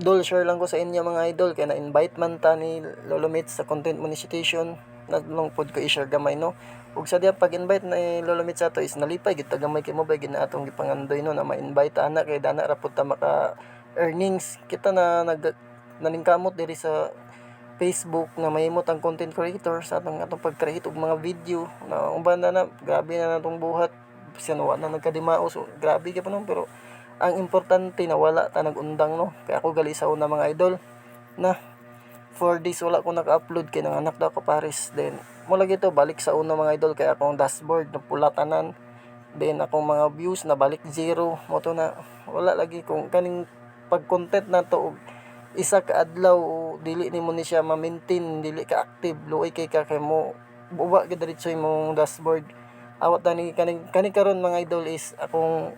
Idol, share lang ko sa inyo mga idol, kaya na-invite man ta ni Lolo Mitch sa content monetization, naglong pod ko i-share gamay no. Ug sa diya pag-invite ni Lolo Mitch ato is nalipay gid ta gamay kay mo ba gid na atong gipangandoy no na ma-invite ana kay dana ra pud ta maka earnings. Kita na naningkamot diri sa Facebook nga mahimot ang content creator sa atong pag-create og mga video na uban na grabe na natong buhat bisan wa na nagkadimaos, so, grabe gyud pa no, pero ang importante na wala ta nag-undang no. Kaya ako gali sa una mga idol na for this wala ko naka-upload kay nang anak daw ko Paris. Then mo lagi to balik sa una mga idol kay akong dashboard na pula tanan. Then akong mga views na balik zero mo to na wala lagi kung kaning pag content na to isa ka adlaw dili nimo ni siya ma-maintain, dili ka active, luoy kay ka kay mo buwa gid diretso imong dashboard. Awat tani kani karon mga idol is akong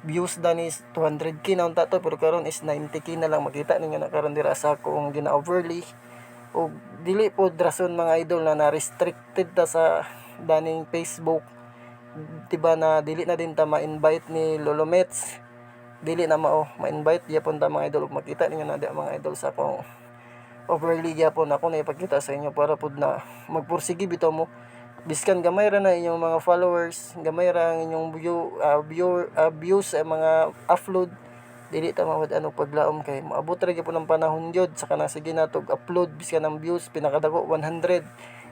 views dan is 200k na unta to, pero karon is 90k na lang. Makita ninyo na karon dira sa akong gina-overlay o dili pod rason mga idol na restricted ta sa daning Facebook, diba, na dili na din ta ma-invite ni Lolo Mets, dili na ma-invite gyapon ta mga idol. Ug makita ninyo na di mga idol sa akong overlay gyapon ako na ipakita sa inyo para pod na magpursige bitaw mo biskan gamay ra na inyong mga followers, gamay ra ang inyong views sa mga upload, dili ta mawad ano paglaom kay maabot ra gyapon ang panahon jud sa kanang sige natog upload biskan ang views pinakadako 100.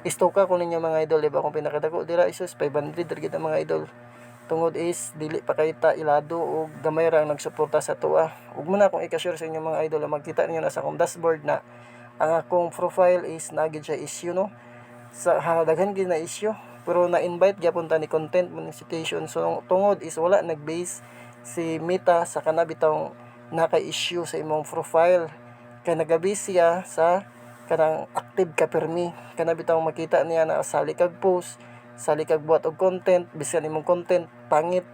Istoka ko ninyo mga idol, diba, kung pinakadako dira isus 500 ra gyud ang mga idol. Tungod is dili pa kay ta ilado og gamay ra ang nagsuporta sa tuwa. Ug muna akong i-share sa inyo mga idol, makita ninyo na sa akong dashboard na ang akong profile is nagid siya issue no. Sa daghan gid na issue, pero na-invite gyapon ta ni content monetization. So tungod is wala nag-base si Meta sa kana bitong naka-issue sa imong profile, kay nagabase siya sa kanang active ka permi, kana bitong makita niya na sali kag post, sali kag buhat og content, bisan imong content pangit.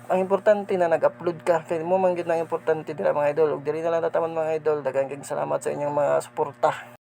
Ang importante na nag-upload ka, kay mo man gid na importante dira mga idol. Ug diri na lang tataman mga idol, daghang salamat sa inyong mga suporta.